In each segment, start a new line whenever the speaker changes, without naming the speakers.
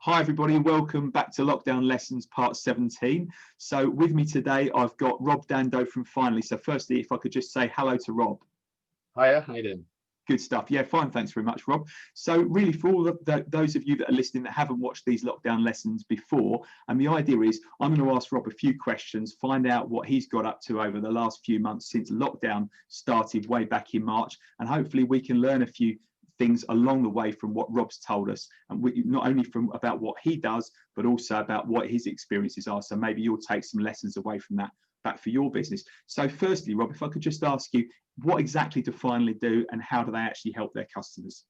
Hi everybody, welcome back to Lockdown Lessons Part 17. So with me today, I've got Rob Dando from Finally. So firstly, if I could just say hello to Rob.
Hiya, how you doing?
Good stuff. Yeah, fine. Thanks very much, Rob. So really, for all of those of you that are listening that haven't watched these lockdown lessons before, and the idea is I'm going to ask Rob a few questions, find out what he's got up to over the last few months since lockdown started way back in March, and hopefully we can learn a few things along the way from what Rob's told us, and not only from about what he does, but also about what his experiences are. So maybe you'll take some lessons away from that back for your business. So firstly, Rob, if I could just ask you, what exactly do Finally do and how do they actually help their customers?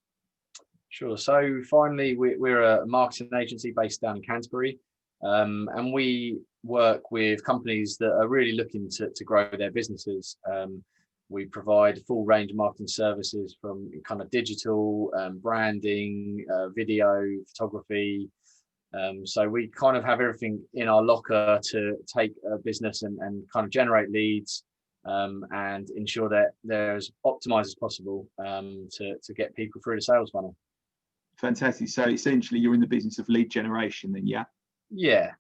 Sure. So Finally, we're a marketing agency based down in Chantry, and we work with companies that are really looking to grow their businesses. We provide a full range of marketing services from kind of digital, branding, video, photography. So we kind of have everything in our locker to take a business and kind of generate leads, and ensure that they're as optimized as possible, to get people through the sales funnel.
Fantastic. So essentially you're in the business of lead generation then, yeah?
Yeah,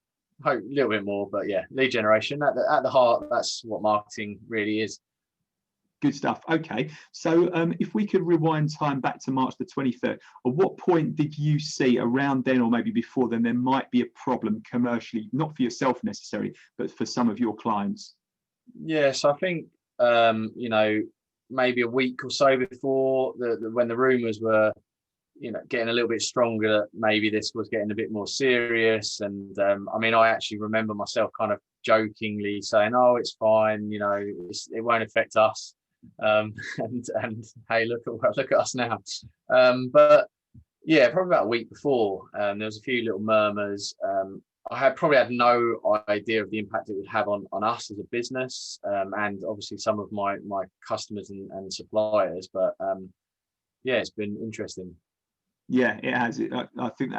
hope a little bit more, but yeah, lead generation at the heart, that's what marketing really is.
Good stuff. Okay, so if we could rewind time back to March the 23rd, at what point did you see around then, or maybe before then, there might be a problem commercially, not for yourself necessarily, but for some of your clients?
Yeah, so I think maybe a week or so before when the rumours were getting a little bit stronger, that maybe this was getting a bit more serious. And I actually remember myself kind of jokingly saying, "Oh, it's fine, it won't affect us." And hey, look at us now. But yeah, probably about a week before, there was a few little murmurs. I had probably had no idea of the impact it would have on us as a business, and obviously some of my customers and suppliers. But yeah, it's been interesting.
Yeah, it has. I think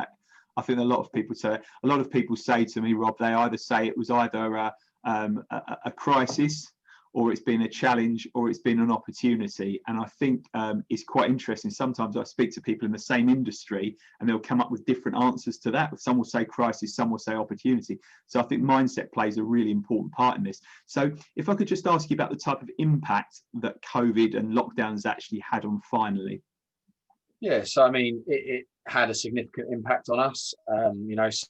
a lot of people say. A lot of people say to me, Rob, they either say it was either a crisis, or it's been a challenge, or it's been an opportunity. And I think it's quite interesting. Sometimes I speak to people in the same industry and they'll come up with different answers to that. Some will say crisis, some will say opportunity. So I think mindset plays a really important part in this. So if I could just ask you about the type of impact that COVID and lockdowns actually had on Finally.
Yeah, so it had a significant impact on us.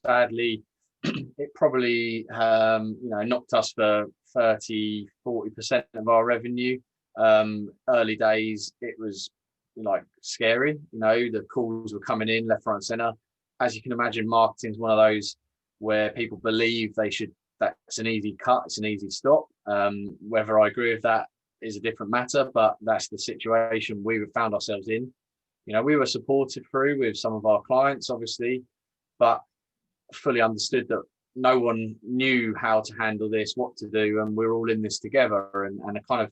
Sadly, it probably knocked us for 30-40% of our revenue. Early days, it was like scary. The calls were coming in left, right, and center. As you can imagine, marketing is one of those where people believe that's an easy cut, it's an easy stop. Whether I agree with that is a different matter, but that's the situation we found ourselves in. We were supported through with some of our clients, obviously, but fully understood that no one knew how to handle this, what to do, and we're all in this together. And a kind of,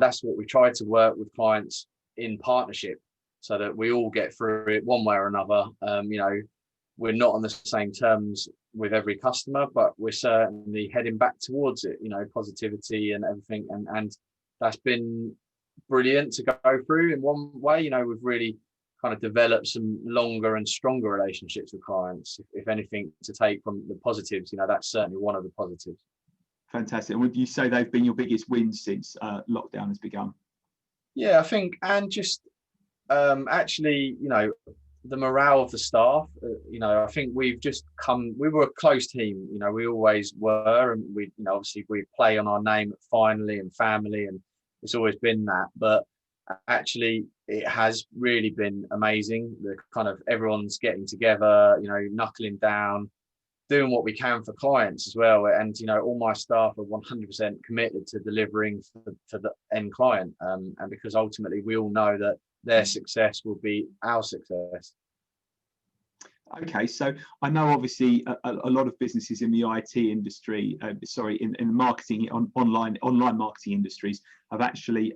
that's what we tried to work with clients in partnership, so that we all get through it one way or another. We're not on the same terms with every customer, but we're certainly heading back towards it, positivity and everything. And that's been brilliant to go through in one way. We've really kind of develop some longer and stronger relationships with clients. If anything to take from the positives, that's certainly one of the positives.
Fantastic. And would you say they've been your biggest wins since lockdown has begun?
Yeah, I think, and just actually, the morale of the staff. I think we were a close team. We always were, and we, obviously we play on our name Finally and family, and it's always been that. But actually, it has really been amazing. The kind of everyone's getting together, knuckling down, doing what we can for clients as well. And all my staff are 100% committed to delivering for the end client, and because ultimately we all know that their success will be our success.
Okay, so I know obviously a lot of businesses in the IT industry, in the marketing online marketing industries have actually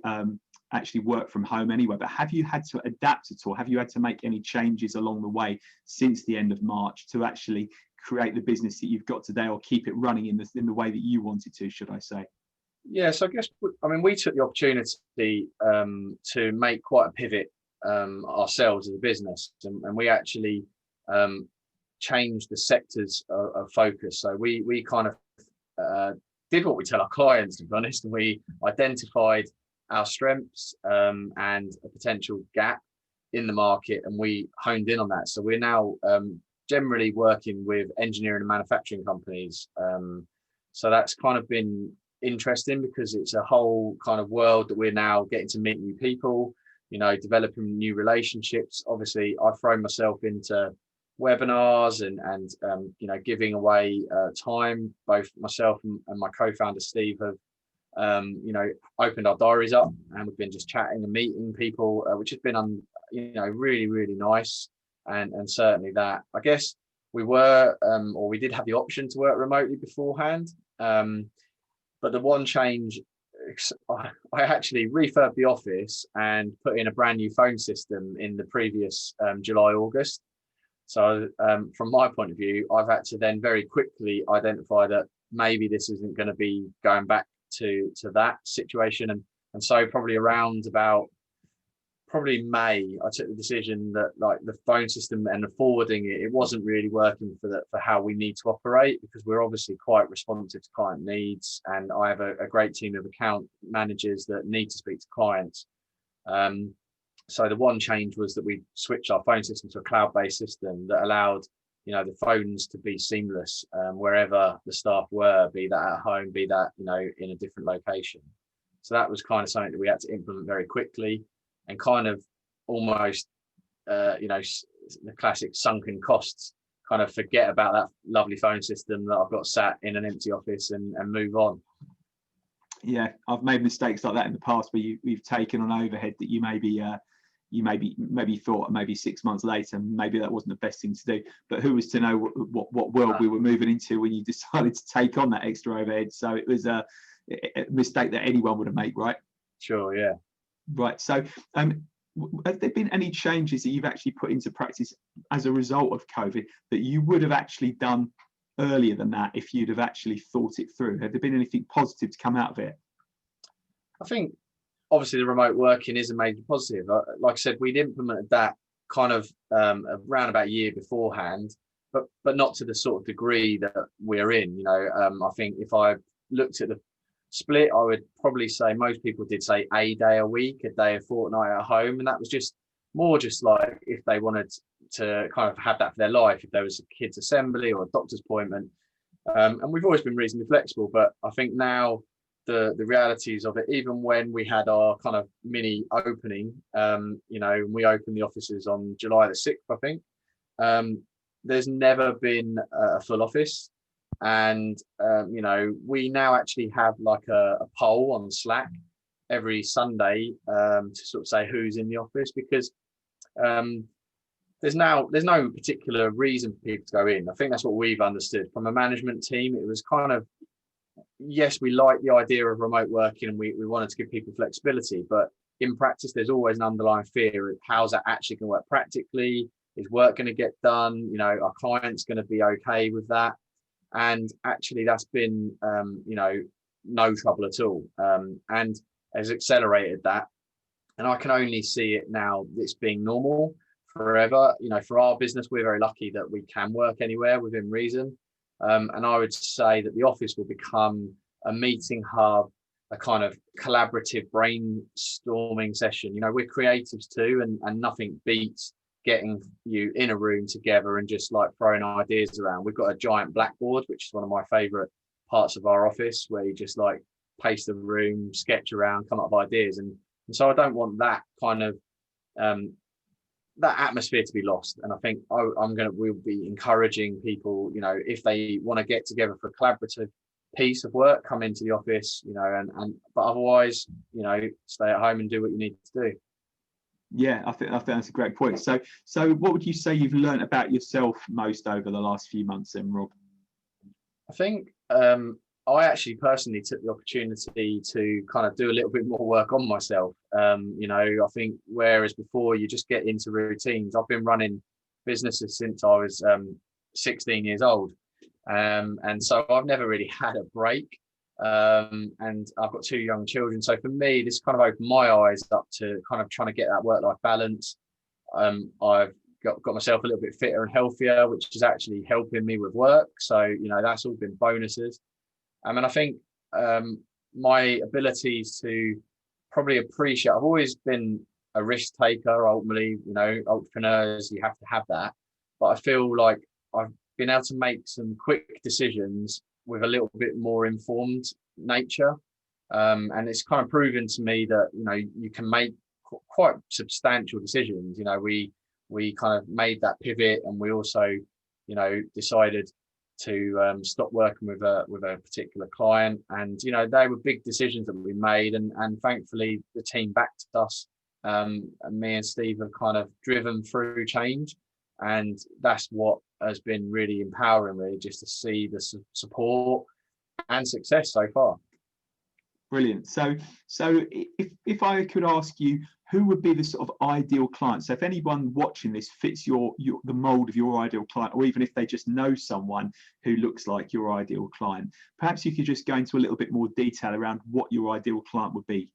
worked from home anyway. But have you had to adapt at all? Have you had to make any changes along the way since the end of March to actually create the business that you've got today, or keep it running in the way that you wanted to, should I say?
Yeah, so I guess we took the opportunity to make quite a pivot ourselves as a business, and we actually changed the sectors of focus. So we kind of did what we tell our clients, to be honest, and we identified our strengths and a potential gap in the market, and we honed in on that. So we're now generally working with engineering and manufacturing companies. So that's kind of been interesting because it's a whole kind of world that we're now getting to meet new people, developing new relationships. Obviously, I've thrown myself into webinars and giving away time. Both myself and my co-founder Steve have opened our diaries up, and we've been just chatting and meeting people, which has been really, really nice. And certainly that, I guess, we did have the option to work remotely beforehand, but the one change, I actually refurbed the office and put in a brand new phone system in the previous July, August. So from my point of view, I've had to then very quickly identify that maybe this isn't going to be going back to that situation. And so probably around about May, I took the decision that like the phone system and the forwarding it wasn't really working for how we need to operate, because we're obviously quite responsive to client needs, and I have a great team of account managers that need to speak to clients. So the one change was that we switched our phone system to a cloud-based system that allowed the phones to be seamless wherever the staff were, be that at home, be that in a different location. So that was kind of something that we had to implement very quickly, and kind of almost the classic sunken costs, kind of forget about that lovely phone system that I've got sat in an empty office and move on.
Yeah, I've made mistakes like that in the past where we've taken on overhead that you maybe thought maybe 6 months later maybe that wasn't the best thing to do, but who was to know what world we were moving into when you decided to take on that extra overhead. So it was a mistake that anyone would have made, right?
Sure, yeah.
Right. So have there been any changes that you've actually put into practice as a result of COVID that you would have actually done earlier than that if you'd have actually thought it through? Have there been anything positive to come out of it?
I think obviously the remote working is a major positive. Like I said, we'd implemented that kind of around about a year beforehand, but not to the sort of degree that we're in. I think if I looked at the split, I would probably say most people did say a day a week, a day a fortnight at home, and that was just like if they wanted to kind of have that for their life, if there was a kids assembly or a doctor's appointment. And we've always been reasonably flexible, but I think now the realities of it, even when we had our kind of mini opening, we opened the offices on July the 6th, I think. There's never been a full office. And, we now actually have like a poll on Slack every Sunday to sort of say who's in the office, because there's no particular reason for people to go in. I think that's what we've understood from a management team. It was kind of, yes, we like the idea of remote working and we wanted to give people flexibility, but in practice, there's always an underlying fear of how's that actually going to work practically? Is work going to get done? Our clients going to be okay with that? And actually that's been, no trouble at all, and has accelerated that. And I can only see it now, it's being normal forever. For our business, we're very lucky that we can work anywhere within reason. And I would say that the office will become a meeting hub, a kind of collaborative brainstorming session. We're creatives too, and nothing beats getting you in a room together and just like throwing ideas around. We've got a giant blackboard, which is one of my favorite parts of our office, where you just like pace the room, sketch around, come up with ideas. And so I don't want that kind of that atmosphere to be lost. And I think we'll be encouraging people, if they want to get together for a collaborative piece of work, come into the office, but otherwise, stay at home and do what you need to do.
Yeah, I think that's a great point. So what would you say you've learned about yourself most over the last few months then, Rob?
I think I actually personally took the opportunity to kind of do a little bit more work on myself. I think whereas before you just get into routines, I've been running businesses since I was 16 years old. And so I've never really had a break. And I've got 2 young children. So for me, this kind of opened my eyes up to kind of trying to get that work-life balance. I've got myself a little bit fitter and healthier, which is actually helping me with work. So, you know, that's all been bonuses. And I think my abilities to probably appreciate, I've always been a risk taker. Ultimately, you know, entrepreneurs, you have to have that. But I feel like I've been able to make some quick decisions with a little bit more informed nature. And it's kind of proven to me that, you know, you can make quite substantial decisions. You know, we kind of made that pivot, and we also, you know, decided to stop working with a particular client. And, you know, they were big decisions that we made, and thankfully the team backed us. And me and Steve have kind of driven through change, and that's what has been really empowering, really, just to see the support and success so far.
Brilliant. So if I could ask you, who would be the sort of ideal client? So if anyone watching this fits the mold of your ideal client, or even if they just know someone who looks like your ideal client, perhaps you could just go into a little bit more detail around what your ideal client would be.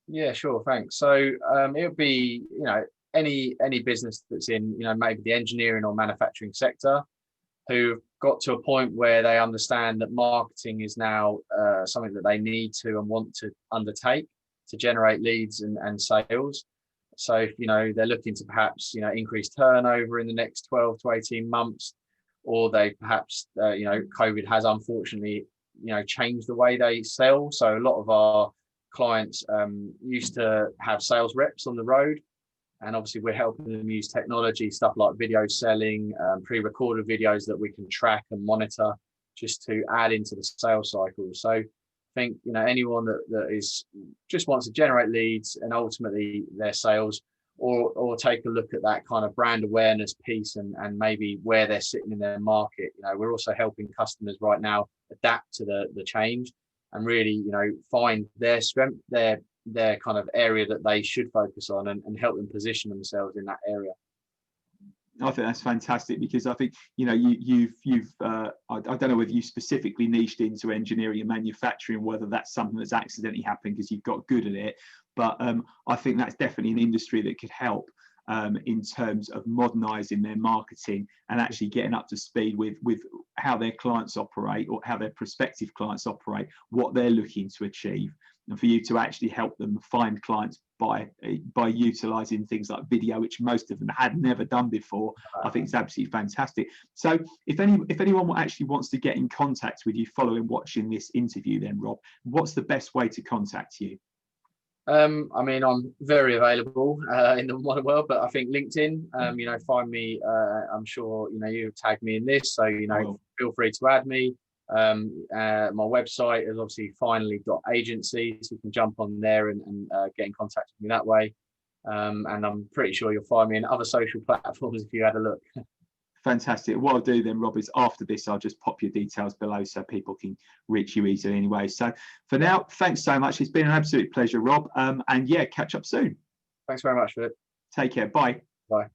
Yeah, sure. Thanks. So it would be, you know, any business that's in, you know, maybe the engineering or manufacturing sector, who've got to a point where they understand that marketing is now something that they need to and want to undertake to generate leads and sales. So if, you know, they're looking to perhaps, you know, increase turnover in the next 12 to 18 months, or they perhaps, you know, COVID has unfortunately, you know, changed the way they sell. So a lot of our clients used to have sales reps on the road, and obviously we're helping them use technology, stuff like video selling, pre-recorded videos that we can track and monitor, just to add into the sales cycle. So I think, you know, anyone that is just wants to generate leads and ultimately their sales, or take a look at that kind of brand awareness piece and maybe where they're sitting in their market. You know, we're also helping customers right now adapt to the change and really, you know, find their strength, their kind of area that they should focus on, and help them position themselves in that area.
I think that's fantastic, because I think, you know, you've I don't know whether you specifically niched into engineering and manufacturing, whether that's something that's accidentally happened because you've got good at it, but I think that's definitely an industry that could help in terms of modernizing their marketing and actually getting up to speed with how their clients operate, or how their prospective clients operate, what they're looking to achieve, and for you to actually help them find clients by utilizing things like video, which most of them had never done before. I think it's absolutely fantastic. So if anyone actually wants to get in contact with you following watching this interview, then Rob, what's the best way to contact you?
I mean, I'm very available in the modern world, but I think LinkedIn, you know, find me. I'm sure, you know, you tagged me in this, so, you know, feel free to add me. My website is obviously finally.agency, so you can jump on there and get in contact with me that way. And I'm pretty sure you'll find me in other social platforms if you had a look.
Fantastic. What I'll do then, Rob, is after this, I'll just pop your details below so people can reach you easily anyway. So for now, thanks so much. It's been an absolute pleasure, Rob. And yeah, catch up soon.
Thanks very much, Philip.
Take care. Bye.
Bye.